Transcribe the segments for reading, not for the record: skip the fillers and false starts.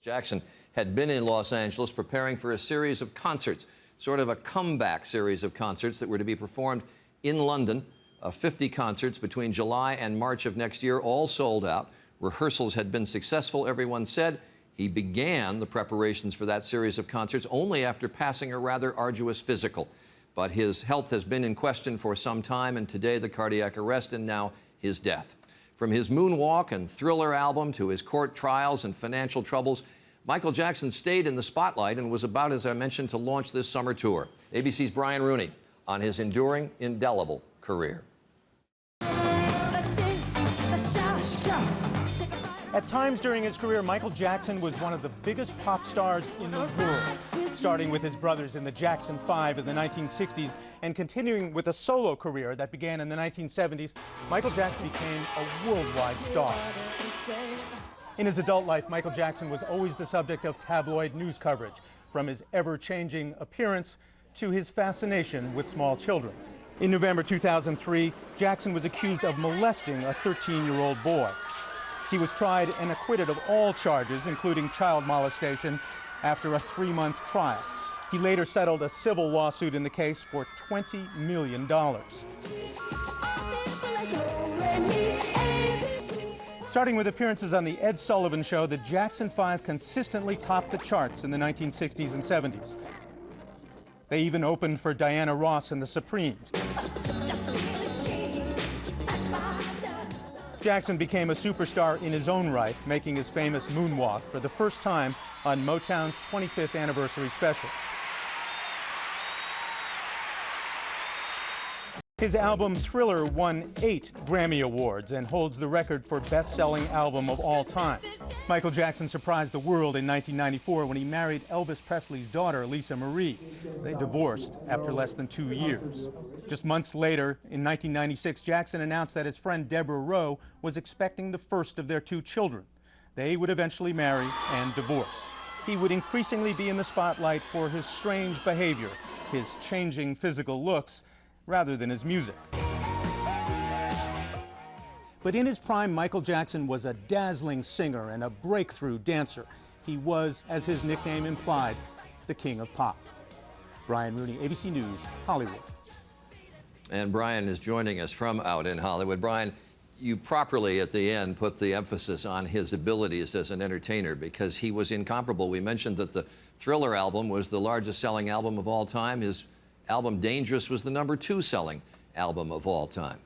Jackson had been in Los Angeles preparing for a series of concerts, sort of a comeback series of concerts that were to be performed in London. 50 concerts between July and March of next year, all sold out. Rehearsals had been successful, everyone said. He began the preparations for that series of concerts only after passing a rather arduous physical. But his health has been in question for some time, and today the cardiac arrest and now his death. From his Moonwalk and Thriller album to his court trials and financial troubles, Michael Jackson stayed in the spotlight and was about, as I mentioned, to launch this summer tour. ABC's Brian Rooney on his enduring, indelible career. At times during his career, Michael Jackson was one of the biggest pop stars in the world, starting with his brothers in the Jackson 5 in the 1960s and continuing with a solo career that began in the 1970s. Michael Jackson became a worldwide star. In his adult life, Michael Jackson was always the subject of tabloid news coverage, from his ever-changing appearance to his fascination with small children. In November 2003, Jackson was accused of molesting a 13-year-old boy. He was tried and acquitted of all charges, including child molestation, after a 3-month trial. He later settled a civil lawsuit in the case for $20 million. Starting with appearances on The Ed Sullivan Show, the Jackson 5 consistently topped the charts in the 1960s and 70s. They even opened for Diana Ross and the Supremes. Jackson became a superstar in his own right, making his famous Moonwalk for the first time on Motown's 25th anniversary special. His album Thriller won 8 Grammy Awards and holds the record for best-selling album of all time. Michael Jackson surprised the world in 1994 when he married Elvis Presley's daughter, Lisa Marie. They divorced after less than 2 years. Just months later, in 1996, Jackson announced that his friend Deborah Rowe was expecting the first of their 2 children. They would eventually marry and divorce. He would increasingly be in the spotlight for his strange behavior, his changing physical looks, rather than his music. But in his prime, Michael Jackson was a dazzling singer and a breakthrough dancer. He was, as his nickname implied, the king of pop. Brian Rooney, ABC News, Hollywood. And Brian is joining us from out in Hollywood. Brian, you properly at the end put the emphasis on his abilities as an entertainer because he was incomparable. We mentioned that the Thriller album was the largest selling album of all time. His album Dangerous was the #2 selling album of all time.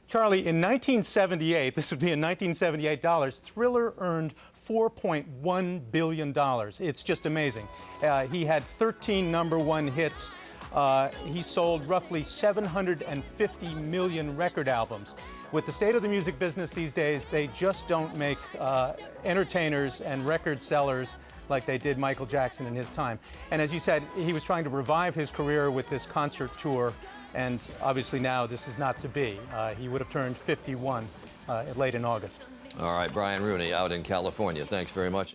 Charlie, in 1978, this would be in 1978 dollars, Thriller earned $4.1 billion. It's just amazing. He had 13 #1 hits. He sold roughly 750 million record albums. With the state of the music business these days, they just don't make entertainers and record sellers like they did Michael Jackson in his time. And as you said, he was trying to revive his career with this concert tour, and obviously now this is not to be. He would have turned 51 late in August. All right, Brian Rooney out in California. Thanks very much.